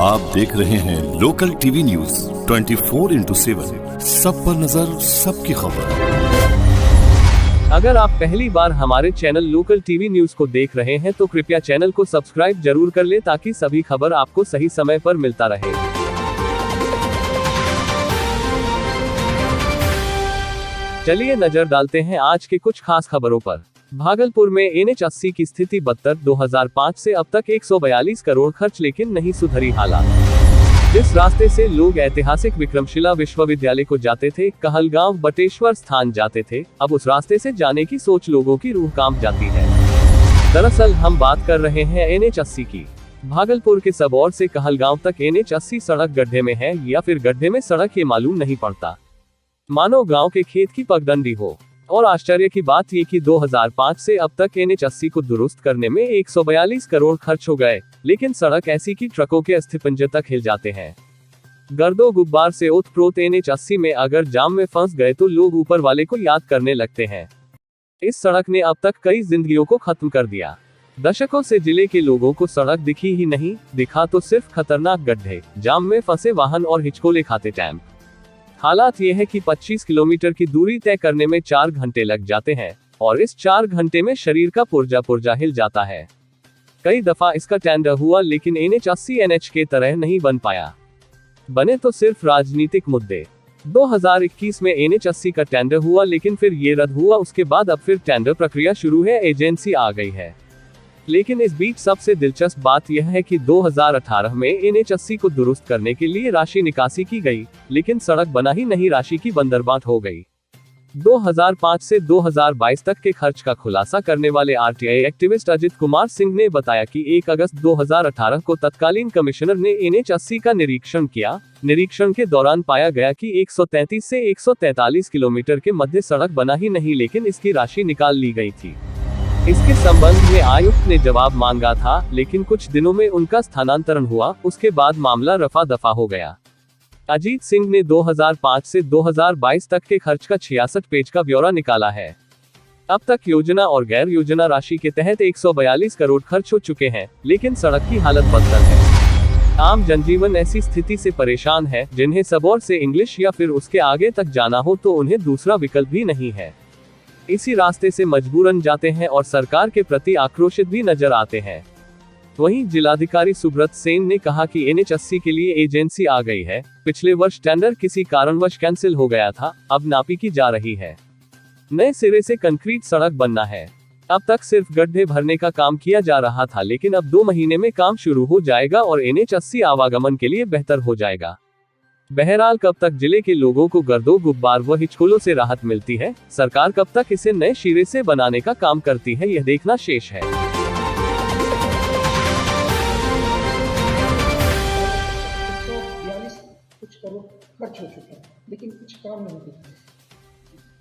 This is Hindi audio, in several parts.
आप देख रहे हैं लोकल टीवी न्यूज 24x7, सब पर नजर, सबकी खबर। अगर आप पहली बार हमारे चैनल लोकल टीवी न्यूज को देख रहे हैं तो कृपया चैनल को सब्सक्राइब जरूर कर ले ताकि सभी खबर आपको सही समय पर मिलता रहे। चलिए नजर डालते हैं आज के कुछ खास खबरों पर। भागलपुर में NH80 की स्थिति बदतर, 2005 से अब तक 142 करोड़ खर्च लेकिन नहीं सुधरी हालात। जिस रास्ते से लोग ऐतिहासिक विक्रमशिला विश्वविद्यालय को जाते थे, कहलगांव बटेश्वर स्थान जाते थे, अब उस रास्ते से जाने की सोच लोगों की रूह कांप जाती है। दरअसल हम बात कर रहे हैं NH80 की। भागलपुर के सबौर से कहलगांव तक NH80 सड़क गड्ढे में है या फिर गड्ढे में सड़क, ये मालूम नहीं पड़ता। मानो गांव के खेत की पगडंडी हो। और आश्चर्य की बात ये कि 2005 से अब तक NH80 को दुरुस्त करने में 142 करोड़ खर्च हो गए, लेकिन सड़क ऐसी कि ट्रकों के अस्थिपंजर तक हिल जाते हैं। गर्दो गुब्बार से ओतप्रोत NH80 में अगर जाम में फंस गए तो लोग ऊपर वाले को याद करने लगते हैं। इस सड़क ने अब तक कई जिंदगियों को खत्म कर दिया। दशकों से जिले के लोगों को सड़क दिखी ही नहीं, दिखा तो सिर्फ खतरनाक गड्ढे, जाम में फंसे वाहन और हिचकोले खाते टैंक। हालात ये है कि 25 किलोमीटर की दूरी तय करने में 4 घंटे लग जाते हैं और इस 4 घंटे में शरीर का पुर्जा पुर्जा हिल जाता है। कई दफा इसका टेंडर हुआ लेकिन NH80 NH के तरह नहीं बन पाया। बने तो सिर्फ राजनीतिक मुद्दे। 2021 में NH80 का टेंडर हुआ लेकिन फिर ये रद्द हुआ। उसके बाद अब फिर टेंडर प्रक्रिया शुरू है, एजेंसी आ गई है। लेकिन इस बीच सबसे दिलचस्प बात यह है कि 2018 में NH80 को दुरुस्त करने के लिए राशि निकासी की गई, लेकिन सड़क बना ही नहीं, राशि की बंदरबाट हो गई। 2005 से 2022 तक के खर्च का खुलासा करने वाले RTI एक्टिविस्ट अजित कुमार सिंह ने बताया कि 1 अगस्त 2018 को तत्कालीन कमिश्नर ने NH80 का निरीक्षण किया। निरीक्षण के दौरान पाया गया कि 133 से 143 किलोमीटर के मध्य सड़क बना ही नहीं, लेकिन इसकी राशि निकाल ली गई थी। इसके संबंध में आयुक्त ने जवाब मांगा था, लेकिन कुछ दिनों में उनका स्थानांतरण हुआ। उसके बाद मामला रफा दफा हो गया। अजीत सिंह ने 2005 से 2022 तक के खर्च का 66 पेज का ब्यौरा निकाला है। अब तक योजना और गैर योजना राशि के तहत 142 करोड़ खर्च हो चुके हैं, लेकिन सड़क की हालत बदतर है। आम जनजीवन ऐसी स्थिति से परेशान है, जिन्हें सबौर से इंग्लिश या फिर उसके आगे तक जाना हो तो उन्हें दूसरा विकल्प भी नहीं है। इसी रास्ते से मजबूरन जाते हैं और सरकार के प्रति आक्रोशित भी नजर आते हैं। वहीं जिलाधिकारी सुब्रत सेन ने कहा कि NH80 के लिए एजेंसी आ गई है। पिछले वर्ष टेंडर किसी कारणवश कैंसिल हो गया था, अब नापी की जा रही है। नए सिरे से कंक्रीट सड़क बनना है। अब तक सिर्फ गड्ढे भरने का काम किया जा रहा था, लेकिन अब 2 महीने में काम शुरू हो जाएगा और NH80 आवागमन के लिए बेहतर हो जाएगा। बहरहाल कब तक जिले के लोगों को गर्दो गुब्बार व हिचकोलों से राहत मिलती है, सरकार कब तक इसे नए सिरे से बनाने का काम करती है, यह देखना शेष है। कुछ करोड़ खर्च हो चुके हैं, लेकिन कुछ काम नहीं दिख रहा।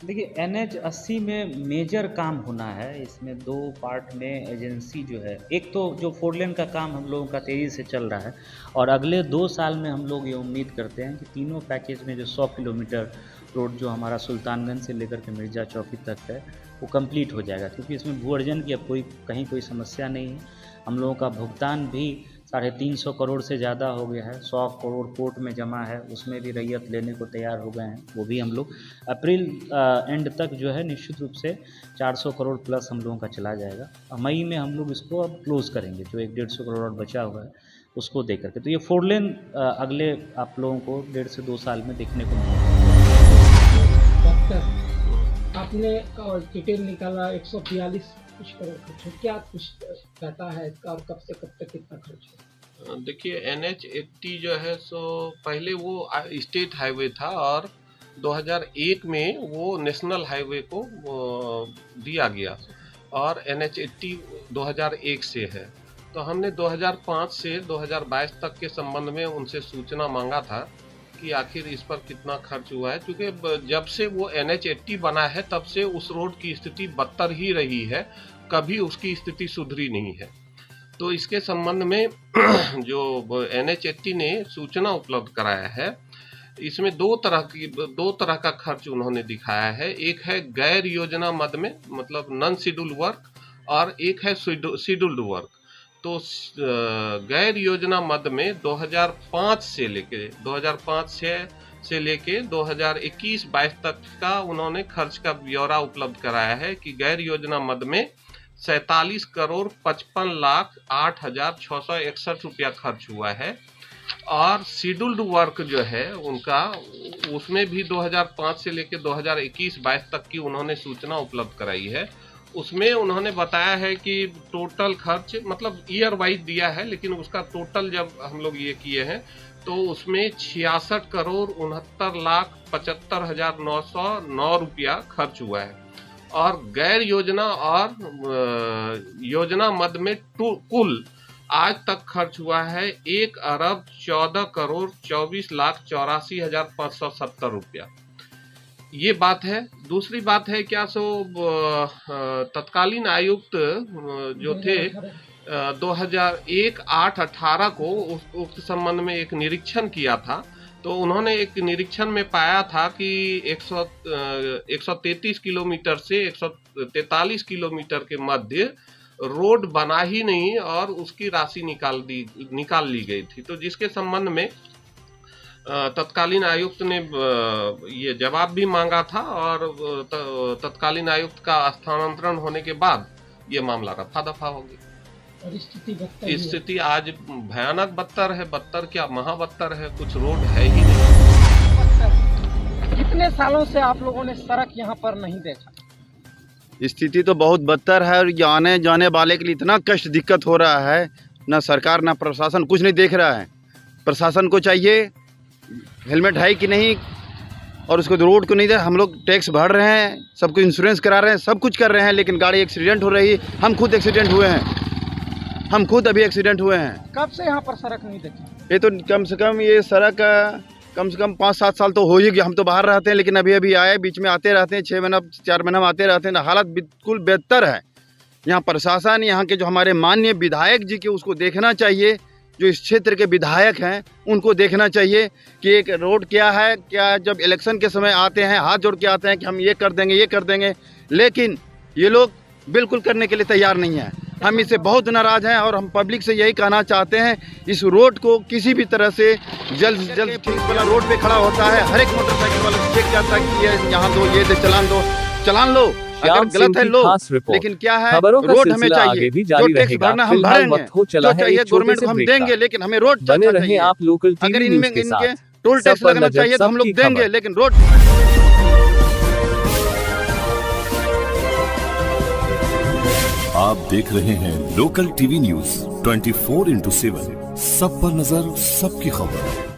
देखिए, NH80 में मेजर काम होना है। इसमें 2 पार्ट में एजेंसी जो है, एक तो जो 4 लेन का काम हम लोगों का तेज़ी से चल रहा है और अगले 2 साल में हम लोग ये उम्मीद करते हैं कि तीनों पैकेज में जो 100 किलोमीटर रोड जो हमारा सुल्तानगंज से लेकर के मिर्जा चौकी तक है वो कंप्लीट हो जाएगा, क्योंकि इसमें भू अर्जन की अब कहीं कोई समस्या नहीं है। हम लोगों का भुगतान भी 350 करोड़ से ज़्यादा हो गया है। 100 करोड़ कोर्ट में जमा है, उसमें भी रैयत लेने को तैयार हो गए हैं। वो भी हम लोग अप्रैल एंड तक जो है निश्चित रूप से 400 करोड़ प्लस हम लोगों का चला जाएगा। मई में हम लोग इसको अब क्लोज करेंगे, जो 150 करोड़ और बचा हुआ है उसको दे करके। तो ये 4 लेन अगले आप लोगों को 1.5 से 2 साल में देखने को मिलेगा। डॉक्टर, आपने डिटेल निकाला 142 कुछ करोड़ खर्च हो, क्या कुछ कहता है इसका और कब से कब तक कितना खर्च है? देखिए, NH80 जो है सो पहले वो स्टेट हाईवे था और 2001 में वो नेशनल हाईवे को दिया गया और NH80 2001 से है। तो हमने 2005 से 2022 तक के संबंध में उनसे सूचना मांगा था कि आखिर इस पर कितना खर्च हुआ है, क्योंकि जब से वो NH80 बना है तब से उस रोड की स्थिति बदतर ही रही है, कभी उसकी स्थिति सुधरी नहीं है। तो इसके संबंध में जो NH80 ने सूचना उपलब्ध कराया है, इसमें 2 तरह का खर्च उन्होंने दिखाया है। एक है गैर योजना मद में, मतलब नॉन शेड्यूल्ड वर्क, और एक है शेड्यूल्ड वर्क। तो गैर योजना मद में 2005 से लेके 2021-22 तक का उन्होंने खर्च का ब्यौरा उपलब्ध कराया है कि गैर योजना मद में 47,55,08,661 रुपया खर्च हुआ है। और शेड्यूल्ड वर्क जो है उनका, उसमें भी 2005 से लेकर 2021-22 तक की उन्होंने सूचना उपलब्ध कराई है। उसमें उन्होंने बताया है कि टोटल खर्च, मतलब ईयर वाइज दिया है, लेकिन उसका टोटल जब हम लोग ये किए हैं तो उसमें 66,69,75,909 रुपया खर्च हुआ है। और गैर योजना और योजना मद में कुल आज तक खर्च हुआ है 1,14,24,84,570 रुपया। ये बात है। दूसरी बात है क्या सो तत्कालीन आयुक्त जो थे 2001-8-18 को उक्त संबंध में एक निरीक्षण किया था। तो उन्होंने एक निरीक्षण में पाया था कि 133 किलोमीटर से 143 किलोमीटर के मध्य रोड बना ही नहीं और उसकी राशि निकाल ली गई थी। तो जिसके संबंध में तत्कालीन आयुक्त ने ये जवाब भी मांगा था और तत्कालीन आयुक्त का स्थानांतरण होने के बाद ये मामला रफा दफा हो गया। और स्थिति आज भयानक बदतर है। बदतर क्या, महाबदतर है। कुछ रोड है ही नहीं। कितने सालों से आप लोगों ने सड़क यहाँ पर नहीं देखा? स्थिति तो बहुत बदतर है और आने जाने वाले के लिए इतना कष्ट दिक्कत हो रहा है। ना सरकार ना प्रशासन कुछ नहीं देख रहा है। प्रशासन को चाहिए हेलमेट है कि नहीं, और उसको रोड को नहीं दे। हम लोग टैक्स भर रहे हैं, सबको इंश्योरेंस करा रहे हैं, सब कुछ कर रहे हैं, लेकिन गाड़ी एक्सीडेंट हो रही है। हम खुद एक्सीडेंट हुए हैं, हम खुद अभी एक्सीडेंट हुए हैं। कब से यहाँ पर सड़क नहीं देखी? ये तो कम से कम ये सड़क कम से कम 5-7 साल तो हो ही गया। हम तो बाहर रहते हैं, लेकिन अभी आए, बीच में आते रहते हैं, 6 महीना 4 महीना में आते रहते हैं। हालत बिल्कुल बेहतर है। यहाँ प्रशासन, यहाँ के जो हमारे माननीय विधायक जी के, उसको देखना चाहिए। जो इस क्षेत्र के विधायक हैं उनको देखना चाहिए कि एक रोड क्या है। क्या जब इलेक्शन के समय आते हैं, हाथ जोड़ के आते हैं कि हम ये कर देंगे, ये कर देंगे, लेकिन ये लोग बिल्कुल करने के लिए तैयार नहीं है। हम इससे बहुत नाराज़ हैं और हम पब्लिक से यही कहना चाहते हैं, इस रोड को किसी भी तरह से जल्द से जल्द ठीक वाला रोड पे खड़ा होता है, हर एक मोटरसाइकिल वाला चेक जाता है कि ये यहाँ दो, ये दे, चलान लो। अगर गलत है लो, लेकिन क्या है, रोड हमें चाहिए। जो टैक्स भरना हम भरेंगे, जो चाहिए गवर्नमेंट को हम देंगे, लेकिन हमें रोड चाहिए। अगर इनमें इनके टोल टैक्स लगना चाहिए तो हम लोग देंगे, लेकिन रोड। आप देख रहे हैं लोकल टीवी न्यूज 24x7। सब पर नजर, सबकी खबर।